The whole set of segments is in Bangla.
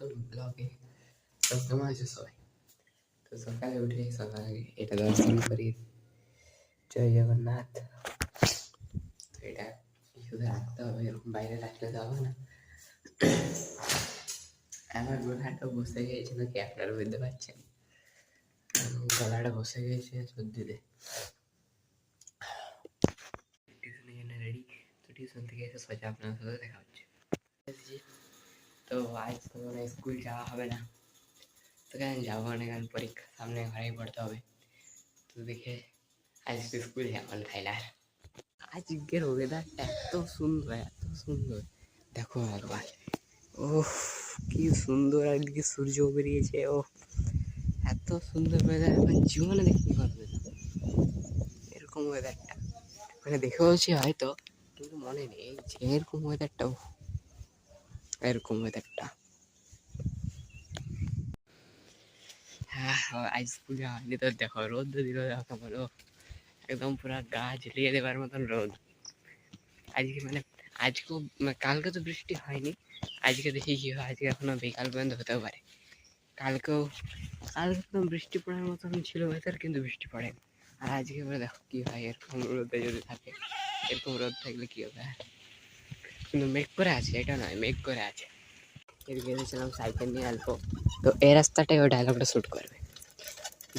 নতুন ব্লগে তো কেমন আছো সবাই? তো সকালে উঠে সকালে এটা দর্শন করি, জয় জগন্নাথ। তো এটা শুধু রাখতে হবে, এরকম বাইরে রাখলে তো হবে না। আমার গলাটা বসে গিয়েছিল কি আপনারা বুঝতে পারছেন, গলাটা বসে গিয়েছে সর্দিতে। টিউশনের জন্য রেডি, তো টিউশন থেকে এসে সোজা আপনার সাথে দেখা হচ্ছে। তো আজ তো মানে স্কুল যাওয়া হবে না, তো কেন যাবো না, কারণ পরীক্ষা সামনে, ঘরেই পড়তে হবে। তো দেখে আজকে স্কুল যাবো না তাইলে। আর আজকের ওয়েদারটা এত সুন্দর, এত সুন্দর, দেখো একবার। ও কি সুন্দর, একদিকে সূর্য বেরিয়েছে। ও এত সুন্দর ওয়েদার, আমার জীবনে দেখিনি পারবে না এরকম ওয়েদারটা। মানে দেখেওছি হয়তো, কিন্তু মনে নেই যে এরকম ওয়েদারটা, এরকম ওয়েদারটা। হ্যাঁ, আজ স্কুল যাওয়া হয়নি তো দেখো রোদ দিল, দেখো বলো একদম পুরা গা ঝুলিয়ে দেবার মতন রোদ আজকে। মানে আজকেও, কালকে তো বৃষ্টি হয়নি, আজকে দেখি কি হয়। আজকে এখনো বিকাল পর্যন্ত হতেও পারে। কালকে একদম বৃষ্টি পড়ার মতন ছিল ওয়েদার, কিন্তু বৃষ্টি পড়ে। আর আজকে এবারে দেখো কি হয়, এরকম রোদে যদি থাকে, এরকম রোদ থাকলে কি হবে। কিন্তু মেঘ করে আছে, এটা নয়, মেঘ করে আছে। এদিকে গেছিলাম সাইকেল নিয়ে অল্প, তো এই রাস্তাটাই ওই ডায়লগটা শ্যুট করবে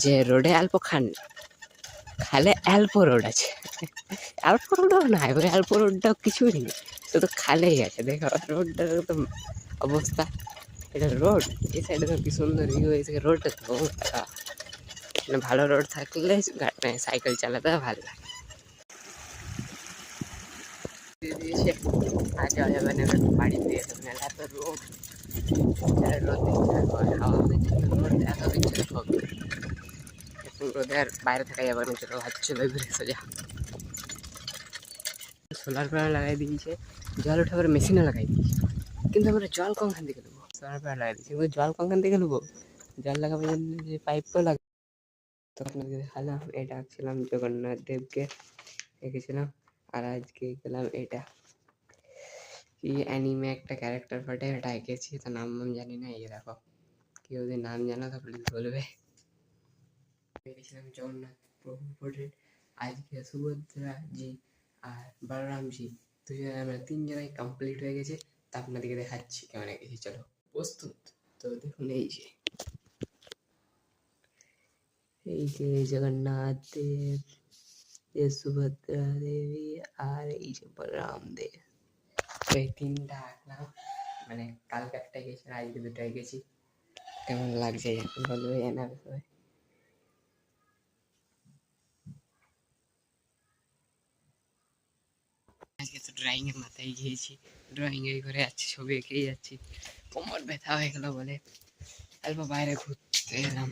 যে রোডে অল্প খান, খালে অল্প রোড আছে। অল্প রোডও না, এবারে অল্প রোডটাও কিছুই নেই, শুধু খালেই আছে। দেখো রোডটার তো অবস্থা, এটা রোড, এই সাইডে তো কি সুন্দর ভিউ হয়েছে। রোডটা তো মানে ভালো রোড থাকলে সাইকেল চালাতে ভালো লাগে। আর যাওয়া যাবে না বাড়িতে, এত রোড, হাওয়া দিচ্ছে, রোদ এত দিচ্ছে, সব রোদে আর বাইরে থাকা যাবে না। চলো ভাবছি ঘুরে সোজা সোলার প্যানেল লাগাই দিয়েছে, জল উঠাবার মেশিনে লাগাই দিয়েছে, কিন্তু আমরা জল কখন থেকে নেবো? সোলার প্যানেল লাগাই দিয়েছি, কিন্তু জল কখন থেকে নেবো? জল লাগাবার জন্য যে পাইপও লাগে। তো আপনাকে দেখালাম, এটা আঁকছিলাম জগন্নাথ দেবকে এঁকেছিলাম। আর আজকে গেলাম এটা কি অ্যানিমে একটা ক্যারেক্টার ফাটে, এটা এঁকেছি, তো নাম জানি না। এই দেখো, কেউ যদি নাম জানো তো প্লিজ বলবে। এঁকেছিলাম জগন্নাথ প্রভু ফোর্ট্রেট। আজকে সুভদ্রা জি আর বলরাম জি দুজনে, আমরা তিনজনাই কমপ্লিট হয়ে গেছে। তা আপনাদেরকে দেখাচ্ছি কেমন এঁকেছি, চলো প্রস্তুত। তো দেখুন এই যে জগন্নাথ দেব, যে সুভদ্রা দেবী, আর এই যে বলরাম দেব, তো এই তিনটা আঁকলাম। মানে কালকে একটা গেছি, আজকে দুটো গেছি। কেমন লাগছে বলবে জানাবে সবাই। আজকে তো ড্রয়িং এর মাথায় গিয়েছি, ড্রয়িং এর ঘরে যাচ্ছি, ছবি এঁকেই যাচ্ছি। কোমর ব্যথা হয়ে গেল বলে অল্প বাইরে ঘুরতে এলাম।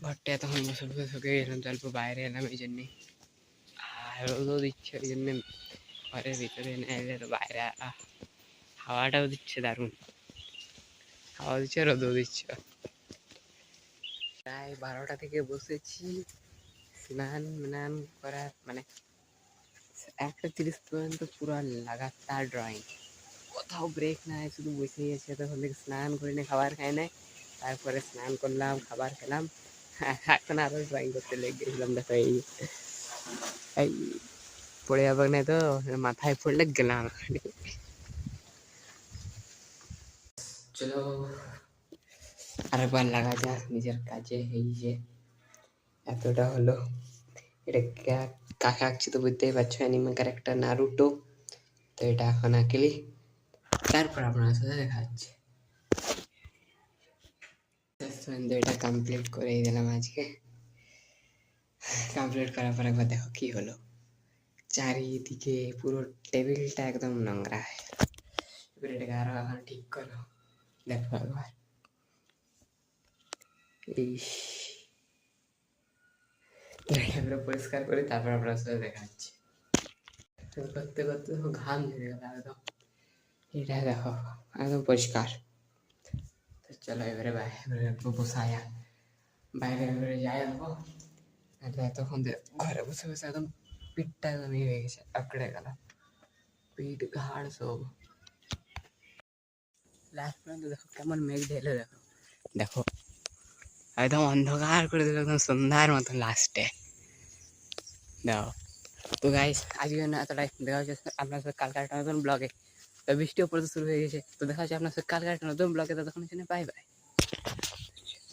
ঘরটা তখন শুকে গেলাম, তো অল্প বাইরে এলাম এই জন্যে। আর রোদও দিচ্ছে, ওই জন্যে ঘরের ভিতরে না এলে তো বাইরে হাওয়াটাও দিচ্ছে দারুণ, হাওয়া দিচ্ছে, রোদও দিচ্ছে। প্রায় 12টা থেকে বসেছি, স্নান করার মানে 1:30 পর্যন্ত পুরো লাগাতার ড্রয়িং, কোথাও ব্রেক নাই, শুধু বসেই আছে। তখন থেকে স্নান করে নিয়ে খাবার খাই নাই, তারপরে স্নান করলাম, খাবার খেলাম, এখন আরো ড্রয়িং করতে লেগে গেছিলাম। দেখো এই পড়ে যাবে না তো, মাথায় পড়লে গেলাম। চলো আরেকবার লাগা যাক নিজের কাজে। এই যে এতটা হলো, এটা কাকে আঁকছি তো বুঝতেই পারছো, অ্যানিমে ক্যারেক্টার নারুটো। তো এটা এখন আঁকলি, তারপর আপনার সাথে দেখা হচ্ছে। এটা কমপ্লিট করেই দিলাম আজকে। কমপ্লিট করার পর একবার দেখো কি হলো, চারিদিকে পুরো টেবিলটা একদম নোংরা। এবার এটাকে আরো এখন ঠিক করো, দেখো একবার। ইস, এটাকে পরিষ্কার করে তারপর আপনার সাথে দেখা হচ্ছে। করতে করতে ঘাম ঝরে গেল একদম। এটা দেখো একদম পরিষ্কার। তো চলো এবারে বাইরে বসায়া, বাইরে এবারে যাই দেখো। তখন ঘরে বসে বসে একদম পিঠটা একদম ইয়ে হয়ে গেছে, আকড়ে গেল, পিঠ ঘাড় সব। লাস্ট পর্যন্ত দেখো কেমন মেঘ ঢেলে, দেখো দেখো একদম অন্ধকার করে দিল একদম সন্ধ্যার মতন লাস্টে। দেখো তো গাইস আজকে না এতটাই, দেখা হচ্ছে আপনার সাথে কালকে একটা নতুন ব্লগে। তো বৃষ্টিও পড়তে শুরু হয়ে গেছে, তো দেখা হচ্ছে আপনার সাথে কালকে একটা নতুন ব্লগে। ততক্ষণের জন্য বাই বাই।